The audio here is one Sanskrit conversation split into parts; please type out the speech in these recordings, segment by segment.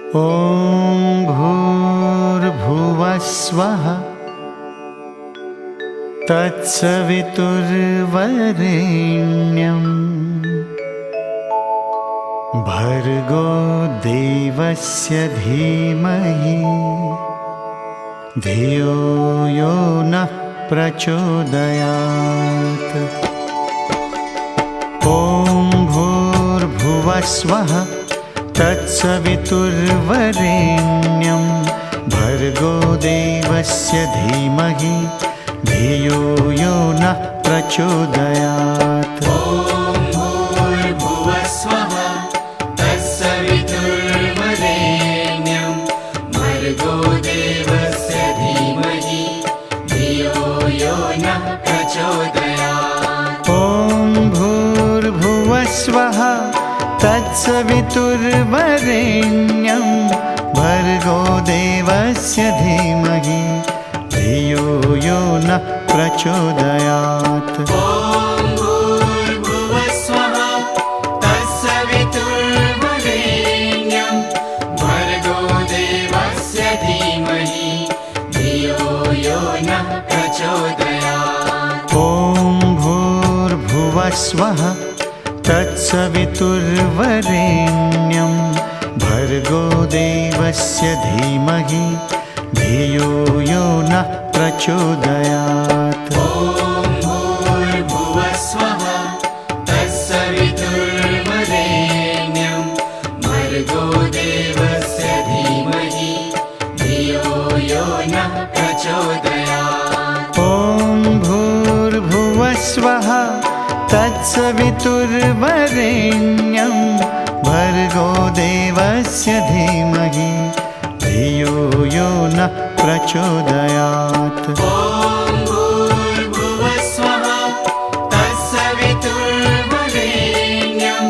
ॐ भूर्भुवः स्वः तत्सवितुर्वरेण्यं भर्गो देवस्य धीमहि धियो यो नः प्रचोदयात्। ॐ भूर्भुवः स्वः तत्सवितुर्वरेण्यं भर्गो देवस्य धीमहि धियो यो नः प्रचोदयात्। ॐ भूर्भुवः स्वः तत्सवितुर्वरेण्यं भर्गो देवस्य धीमहि धियो यो नः प्रचोदयात्। ॐ भूर्भुवः स्वः तत्सवितुर्वरेण्यं भर्गो देवस्य धीमहि धियो यो नः प्रचोदयात्। ॐ भूर्भुवः स्वः तत्सवितुर्वरेण्यं भर्गो देवस्य धीमहि धियो यो नः प्रचोदयात्। ॐ भूर्भुवः स्वः तत्सवितुर्वरेण्यं भर्गो देवस्य धीमहि धियो यो नः प्रचोदयात्। ॐ भूर्भुवः स्वः तत्सवितुर्वरेण्यं भर्गो देवस्य धीमहि धियो यो नः प्रचोदयात्। ॐ भूर्भुवः स्वः तत्सवितुर्वरेण्यं भर्गो देवस्य धीमहि धियो यो नः प्रचोदयात्। ॐ भूर्भुवः स्वः तत्सवितुर्वरेण्यं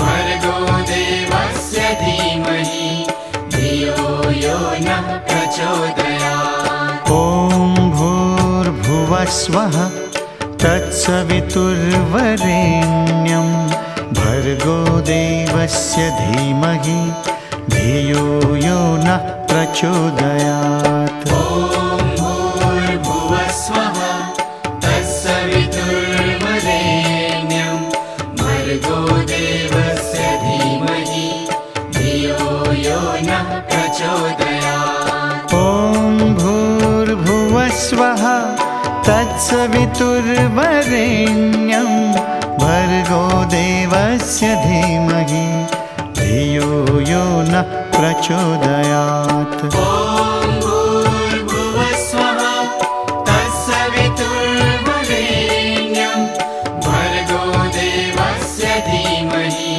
भर्गो देवस्य धीमहि धियो यो नः प्रचोदयात्। ॐ भूर्भुवः स्वः तत्सवितुर्वरेण्यं भर्गो देवस्य धीमहि धियो यो नः प्रचोदयात्। ॐ भूर्भुवः स्वः तत्सवितुर्वरेण्यं भर्गो देवस्य धीमहि धियो यो नः प्रचोदयात्। ॐ भूर्भुवः स्वः तत्सवितुर्वरेण्यं भर्गो देवस्य धीमहि धियो यो नः प्रचोदयात्। ॐ भूर्भुवः स्वः तत्सवितुर्वरेण्यं भर्गो देवस्य धीमहि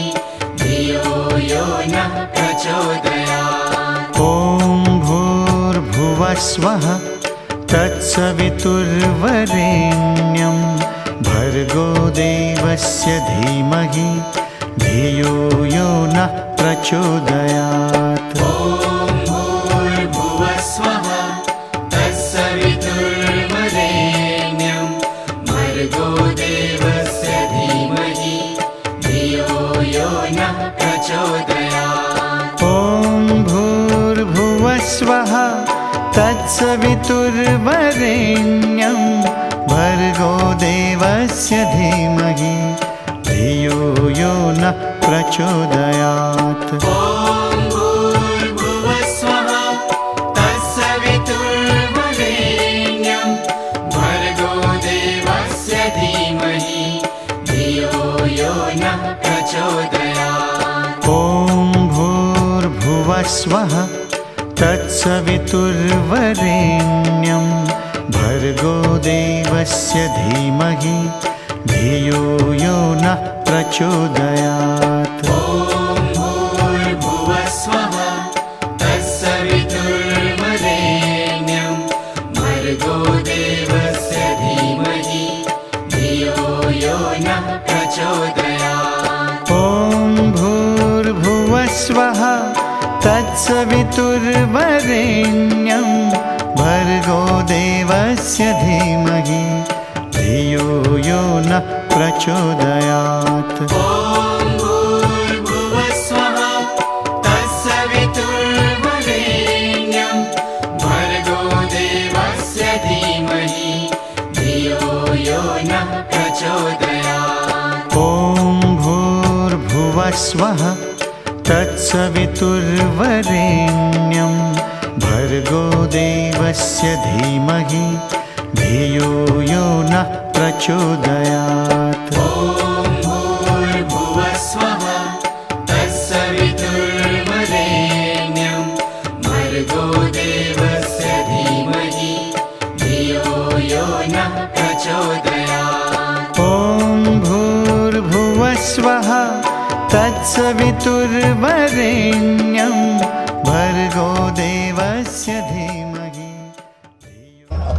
धियो यो नः प्रचोदयात्। ॐ भूर्भुवः स्वः तत्सवितुर्वरेण्यं भर्गो देवस्य धीमहि धियो यो नः प्रचोदयात्। ॐ भूर्भुवः स्वः तत्सवितुर्वरेण्यं भर्गो देवस्य धीमहि धियो यो नः प्रचोदयात्। ॐ भूर्भुवः स्वः तत्सवितुर्वरेण्यं भर्गो देवस्य धीमहि धियो यो नः प्रचोदयात्। ॐ भूर्भुवः स्वः तत्सवितुर्वरेण्यं भर्गो देवस्य धीमहि धियो यो नः प्रचोदयात्। ॐ भूर्भुवः स्वः तत्सवितुर्वरेण्यं भर्गो देवस्य धीमहि धियो यो नः प्रचोदयात्। ॐ भूर्भुवः स्वः तत्सवितुर्वरेण्यं भर्गो देवस्य धीमहि धियो यो नः प्रचोदयात्। ॐ भूर्भुवः स्वः तत्सवितुर्वरेण्यं भर्गो देवस्य धीमहि धियो यो नः प्रचोदयात्। ॐ भूर्भुवः स्वः तत्सवितुर्वरेण्यं भुवस्वः तत्सवितुर्वरेण्यं भर्गो देवस्य धीमहि धियो यो नः प्रचोदयात्। ॐ भूर्भुवस्वः तत्सवितुर्वरेण्यं भर्गो देवस्य धीमहि धियो यो नः प्रचोदयात्। ॐ भूर्भुवस्वः तत्सवितुर्वरेण्यं भर्गो देवस्य धीमहि।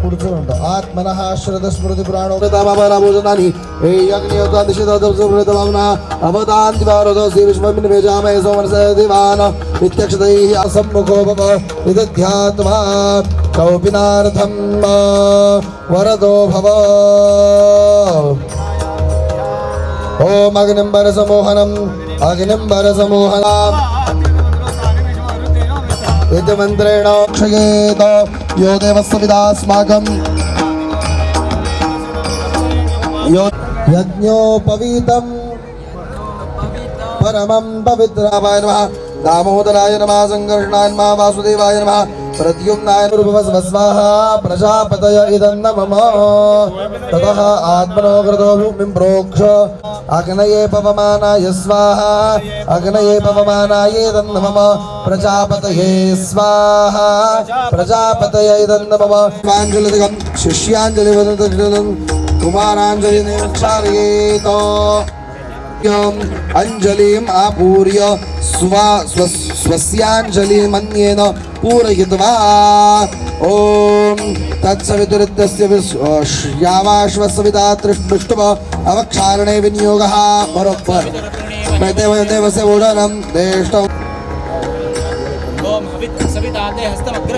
पुढचं आत्मनः श्रद्धस्मृती पुराणोदानी हे यज्ञयोतादिशितभावना अवतान्तिवारोधोऽसि विश्वमिन् वेजामहे सोमनस दिवान इत्यक्षतैः असम्मुखो भव विदध्यात्मा कौपिनार्थं वरदो भव। ॐ अग्निम्बरसमोहनम् अग्निम्बरसमोहनम् इति मन्त्रेण क्षयेत यो देवस्सविदास्माकं यो यज्ञोपवीतं परमं पवित्राय नमः। दामोदराय नमः संकर्षणाय नमः वासुदेवाय नमः प्रद्युम्नाय स्वाहा प्रजापतय इदं नमः। ततः आत्मनो कृतो भूमिं प्रोक्ष अग्नये पवमानाय स्वाहा अग्नये पवमानाय इदं नमः प्रजापतये स्वाहा प्रजापतय इदं नमः। स्वाञ्जलिदिकं शिष्याञ्जलिवदनं कुमाराञ्जलिनिर्चारयेत अंजलिम आपूर्य स्वस्याञ्जलिमन्येन पूरयित्वा ओम तत्सवितुरित्यस्य श्यामाश्वसविता तृष्टुभ अवक्षारणे विनियोगः बरोबर देवस्य भोजनं देष्टम्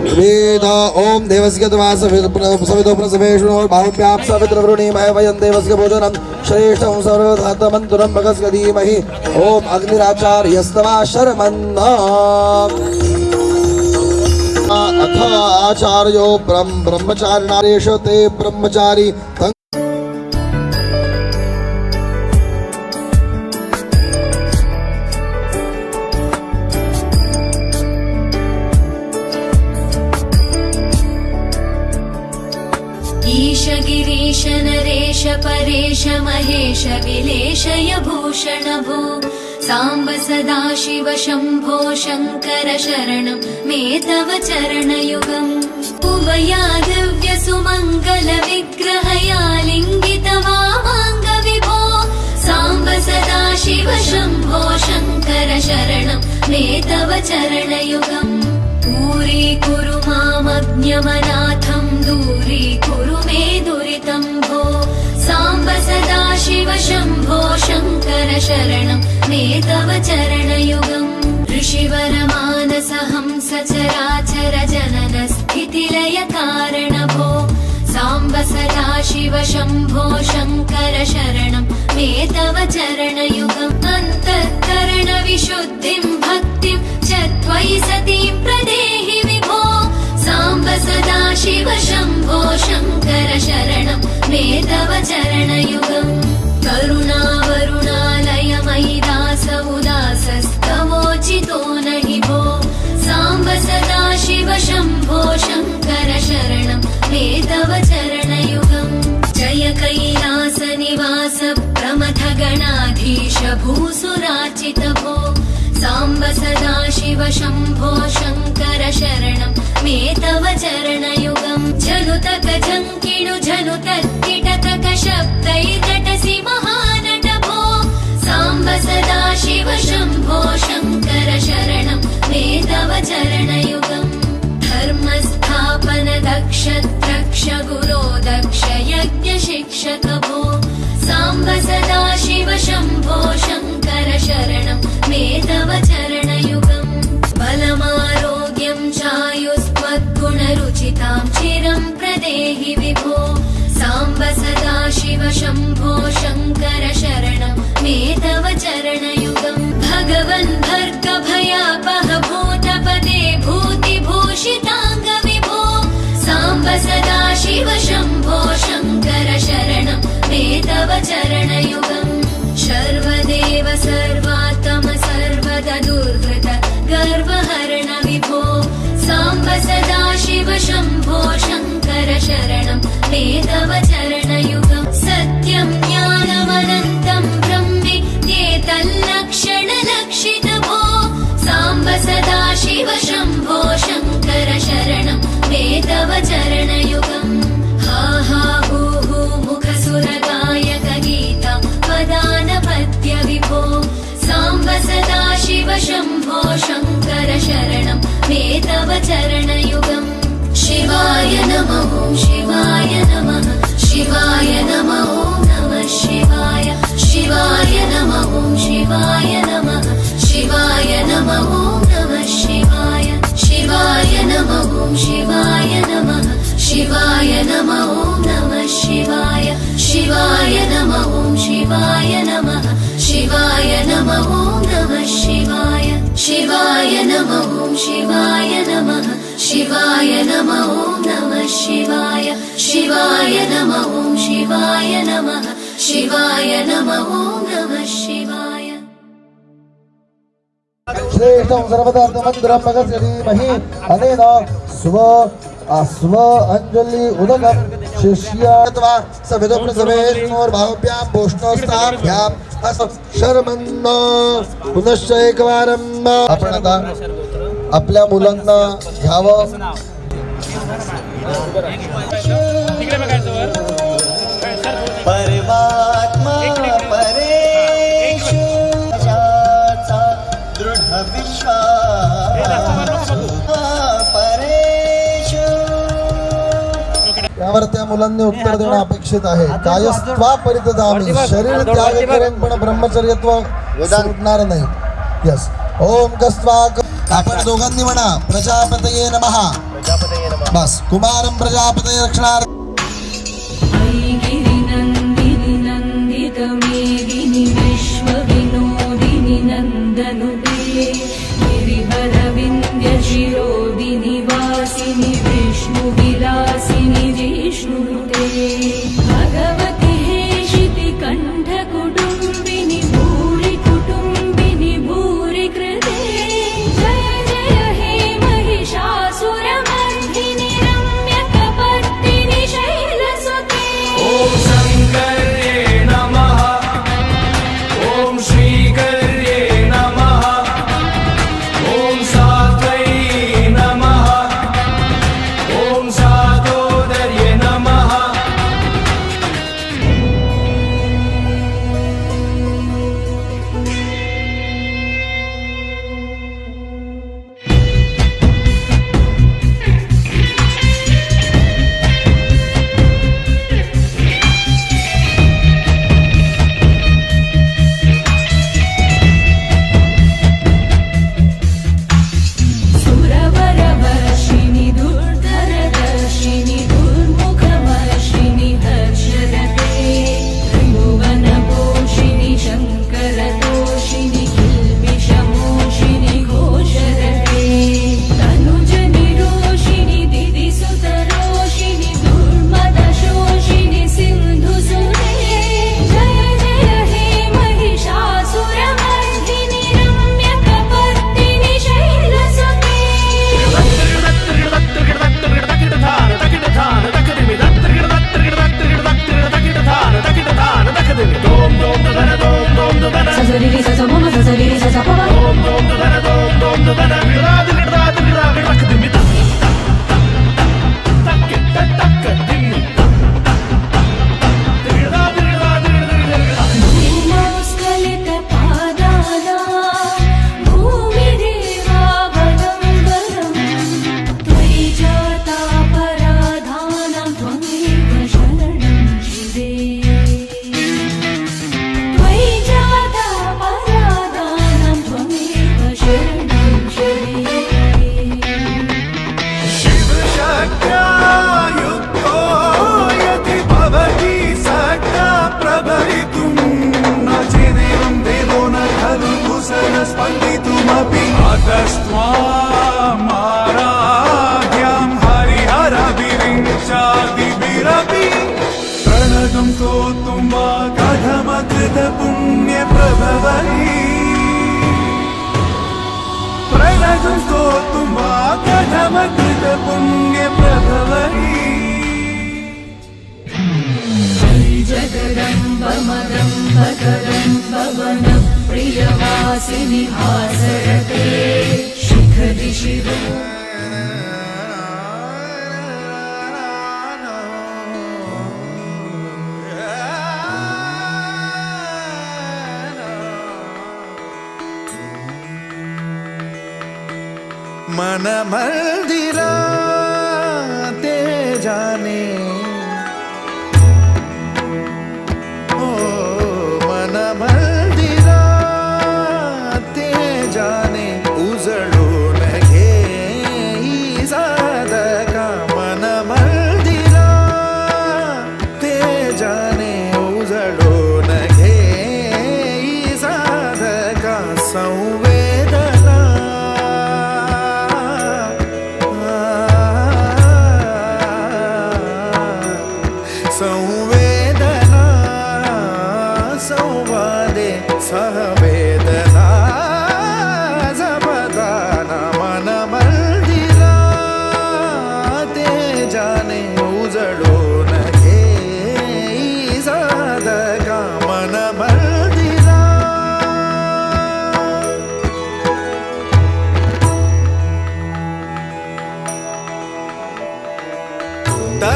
वेद ओम देवस्य तमास सवितो प्रसवेषु बाहुभ्यां सवितृवृणीमहे वयं देवस्य भोजनं श्रेष्ठं सर्वधातमन्तुरं भगस्य धीमहि ओम अग्निराचार्यस्तवा शर्मन्न अथ आचार्यो ब्रह्मचारिणारेष ते ब्रह्मचारी ईश गिरीश नरेश परेश महेश विलेशय भूषण भो साम्ब सदाशिव शम्भो शङ्कर शरणं मे तव चरणयुगम् उभया दिव्य सुमङ्गल विग्रहया लिङ्गित वामाङ्ग विभो साम्ब सदाशिव शम्भो शङ्कर शरणं मे तव चरणयुगम् दूरीकुरु मामज्ञमनाथं दूरीकुरु मे दुरितं भो साम्ब सदाशिव शम्भो शङ्कर शरणं मे तव चरणयुगम् ऋषिवरमानसहंस चराचर जनन स्थितिलय कारण भो साम्ब सदाशिव शम्भो शङ्कर शरणं मे तव चरणयुगम् अन्तःकरण विशुद्धिं भक्तिं च त्वयि सतीं प्रदेहि विभो साम्ब सदाशिव शम्भो शङ्कर शरणं मे तव चरणयुगम् करुणावरुणालयमयि दास उदासस्तवोचितो नहि भो साम्ब सदाशिव शम्भो शङ्कर शरणं मे तव चरणयुगम् जय कैलास निवास प्रमथ गणाधीश भूसुराचित भो साम्ब सदाशिव शम्भो शङ्कर शरणं मे तव चरणयुगम् जनुतक झङ्किणु जनुतत्किटतक शब्दैर्नटसि महानट भो साम्ब सदाशिव शम्भो शङ्कर शरणं मे तव चरणयुगम् धर्मस्थापन दक्ष द्रक्ष गुरो दक्ष यज्ञ शिक्षक भो साम्ब सदाशिव शम्भो शङ्कर शरणं मे तव चरणयुगम् बलमारोग्यं चायुस्त्वद्गुणरुचितां चिरं प्रदेहि विभो साम्ब सदाशिव शम्भो शङ्कर शरणं मे तव चरणयुगम् भगवन् भर्ग भयापह भूतपदे भूतिभूषिताङ्ग विभो साम्ब सदाशिव शम्भो शङ्कर शरणं मे तव चरणयुगम् सर्वदेव सर्वात्म शम्भो शङ्कर शरणं मे तव चरणयुगम् सत्यं ज्ञानमनन्तं ब्रह्मेत्येतल्लक्षणलक्षितभो साम्ब सदा शिव शम्भो शङ्कर शरणं मे तव चरणयुगम् हा हा हू हू मुखसुरगायक गीता वदानपद्य विभो साम्ब सदा शिव शम्भो शङ्कर शरणं मे तव चरणयुगम् शिवाय नमः शिवाय नमः शिवाय नमः नमः शिवाय शिवाय नमः शिवाय नमः शिवाय नमः नमः शिवाय शिवाय नमः शिवाय नमः शिवाय नमः नमः शिवाय शिवाय नमः शिवाय नमः शिवाय नमः नमः शिवाय शिवाय नमः शिवाय नमः शिवाय नमः नमः शिवाय शिवाय नमः शिवाय नमः शिवाय नमः नमः शिवाय श्रेष्ठं सर्वदार्थमन्त्रं भगस्य धीमहि अनेन स्व अंजलि उदकं शिष्यात्वा सविदुप्रसवेर्मोर्भाव्यां भूष्णोस्ताभ्यां शर्मन्न पुनश्च एकवारं आपण आता आपल्या मुलांना घ्यावं परमात्मा परेषु दृढ विश्वास परेषु यावर त्या मुलांनी उत्तर देणं अपेक्षित आहे कायस्त्वा परितदामी शरीर त्याग करेन पण ब्रह्मचर्यत्व सुटणार नाही यस ओम कस्त्वा आपण दोघांनी म्हणा प्रजापतये नमः बस कुमारं प्रजापतये रक्षणार्थ गिरिनन्दिनि नन्दितमेदिनि विश्वविनोदिनि नन्दनुते गिरिवरविन्द्यशिरोदिनि वासिनि विष्णुविलासिनि जिष्णुनुते भगवति हेशिति कण्ठकुटुम्बिनि भूरि कुटुम्बिनि भूरि कृते जय जय हे महिषासुरमर्दिनि रम्यकपर्दिनि वनप्रियवासिनि हासरते शिखरि शिव मन मंदिरा ते जाने ओ मन मंदिरा ते जाने उजळून घे साधका मन मंदिरा ते जाने उजळून घे साधका संवेदना संवेदना संवादे सहवेदना जपदाना मन मंदिरा ते जाने उजळून घे साधका मन मंदिरा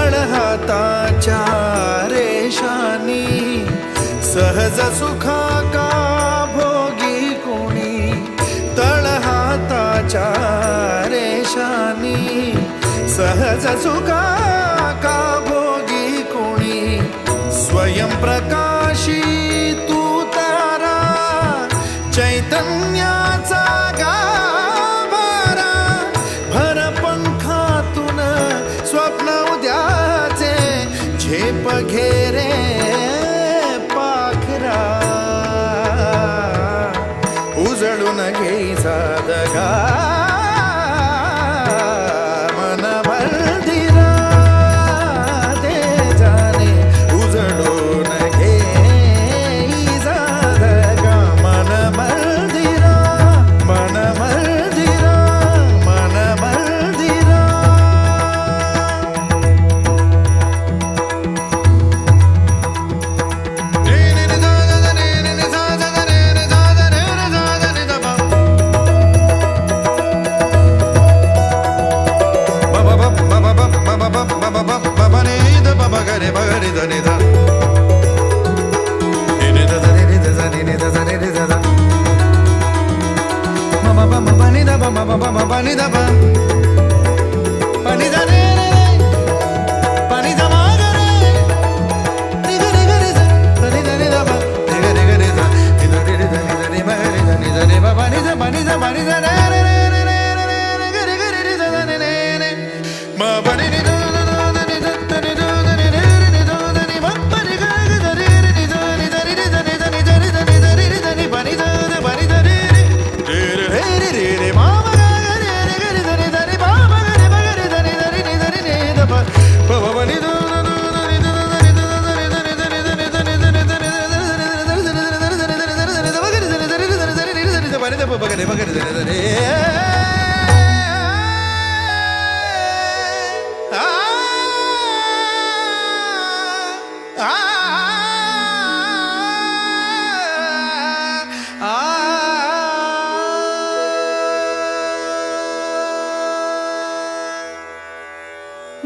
तळहाताच्या रेषानी सहज सुखा का भोगी कोणी तळहाताच्या रेषानी सहज सुखा का भोगी कोणी स्वयं प्रकाशी तू तारा चैतन्याचा गाभारा भर पंखातून स्वप्न उद्याचे झेप घेरे पाखरा उजळून घे साधका मन मंदिरा ते जाने उजळून घे साधका मन मंदिरा मन मंदिरा मन मंदिरा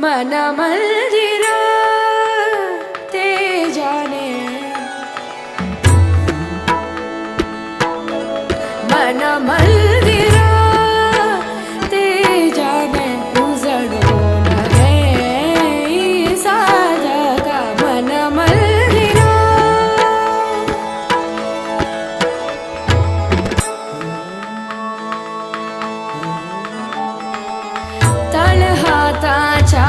मन मंदिरा ते जाने मन मंदिरा ते जाने उजळून घे साधका मन मंदिरा तळहाताच्या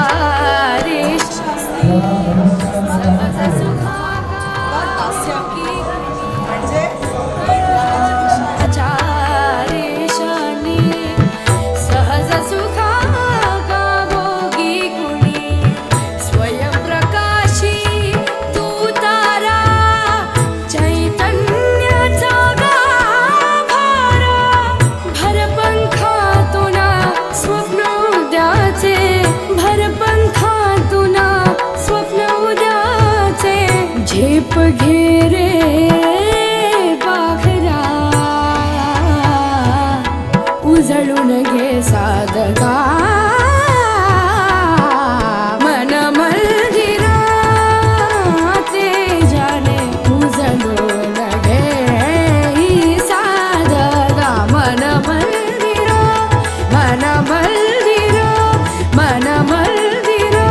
साधका मन मंदिरा ते जाने उजळो नगे साधका मन मंदिरा मन मंदिरा मन मंदिरा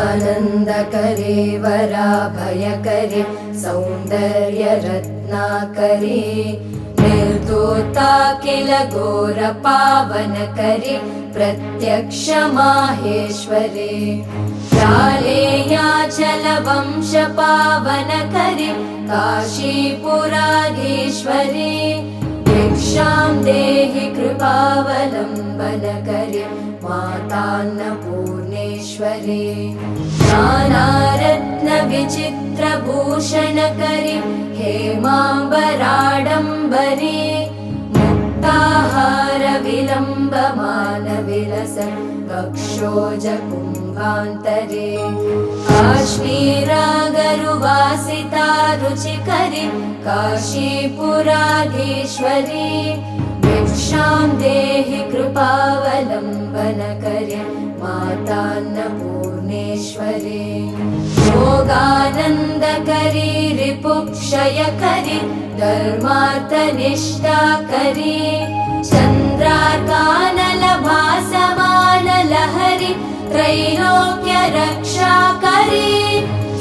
नित्यानन्दकरे वराभयकरे सौन्दर्यरत्नाकरे निर्दोता किल घोरपावनकरे प्रत्यक्ष माहेश्वरे प्रालेयाचलवंशपावनकरे काशीपुराधीश्वरे भिक्षां देहि कृपावलम्बनकरे मातान्नपूर्णेश्वरी नानारत्नविचित्रभूषणकरि हेमाम्बराडम्बरी मुक्ताहारविलम्बमानविलसन् कक्षोजकुम्भान्तरे काश्मीरागरुवासिता रुचिकरि काशीपुराधीश्वरी भिक्षां देहि कृपावलम्बनकरे मातान्नपूर्णेश्वरी योगानन्दकरी रिपुक्षयकरी धर्मार्थनिष्ठाकरी चन्द्रार्कानलभासमानलहरि त्रैलोक्यरक्षाकरी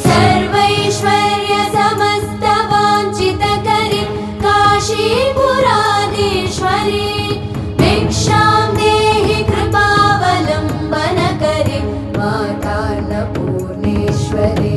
सर्वैश्वर्यसमस्तवाञ्छितकरी काशीपुराधीश्वरी भिक्षां देहि कृपावलम्बनकरी मातान्नपूर्णेश्वरी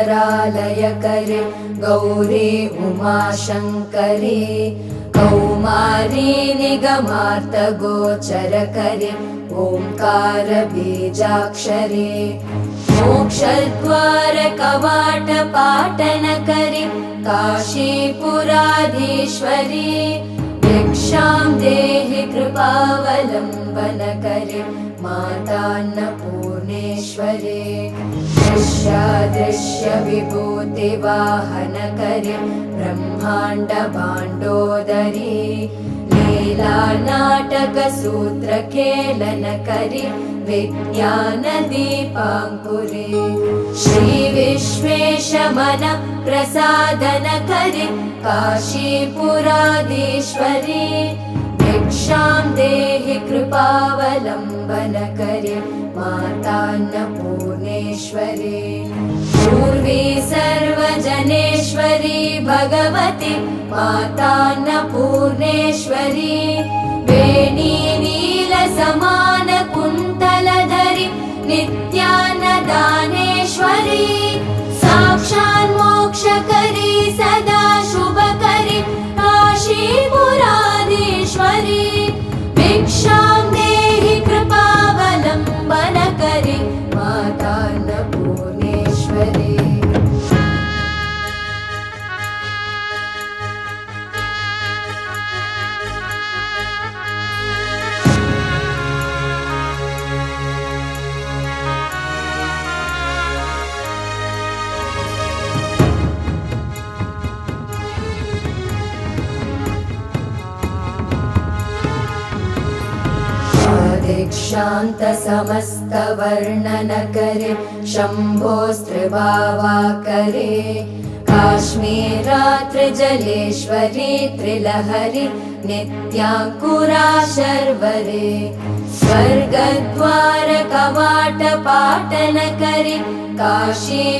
कैलासाचलकन्दरालयकरे गौरी उमाशङ्करी कौमारी निगमार्तगोचरकरे ओङ्कारबीजाक्षरी मोक्षद्वारकवाटपाटनकरि काशीपुराधीश्वरी भिक्षां देहि कृपावलम्बनकरि मातान्नपूर्णेश्वरी दृश्यादृश्यविभूतिवाहनकरि ब्रह्माण्डभाण्डोदरी लीलानाटकसूत्रकेलनकरि विज्ञानदीपाङ्कुरे श्रीविश्वेशमन प्रसादनकरि काशीपुराधीश्वरी भिक्षां देहि कृपावलम्बनकरि मातान्नपूर्णेश्वरी पूर्वी सर्वजनेश्वरी भगवती मातान्नपूर्णेश्वरी वेणी नीलसमानकुन्तलधरि नित्यान्नदानेश्वरी साक्षान्मोक्षकरी सदा शुभकरी काशीपुराधीश्वरी भिक्षां देहि कृपावलम्बनकरि मातान्नपूर्णेश्वरी दीक्षान्तसमस्तवर्णनकरे शम्भोस्त्रिभावाकरे काश्मीरात्रिजलेश्वरी त्रिलहरी नित्याङ्कुरा शर्वरे स्वर्गद्वार कवाटपाटनकरी काशीपुराधीश्वरी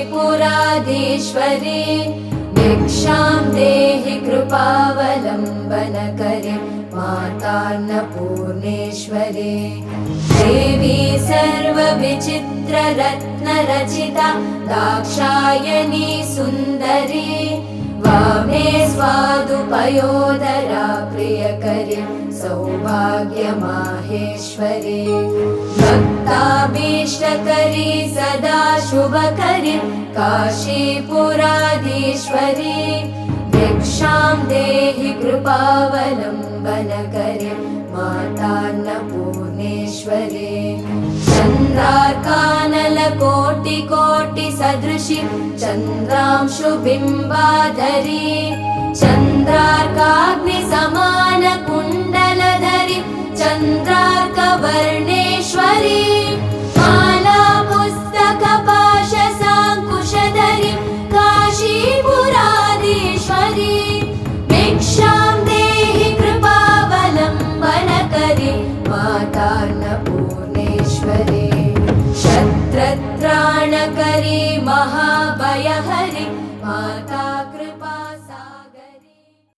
भिक्षां देहि कृपावलम्बनकरी मातान्नपूर्णेश्वरी देवी सर्वविचित्ररत्नरचिता दाक्षायणी सुन्दरी वामे स्वादुपयोदरा प्रियकरी सौभाग्यमाहेश्वरी भक्ताभीष्टकरी सदा शुभकरी काशीपुराधीश्वरी भिक्षां देहि कृपावलम्बनकरी मातान्नपूर्णेश्वरी चन्द्रार्कानलकोटिकोटिसदृशि चन्द्रांशुबिम्बाधरी चन्द्रार्काग्निसमानकुण्डलधरि चन्द्रार्कवर्णेश्वरी मालापुस्तकपाशसाङ्कुशधरि काशीपुराधीश्वरी भिक्षां देहि कृपावलम्बनकरी मातान्नपूर्णेश्वरी शत्रत्राणकरी महाभयहरि माता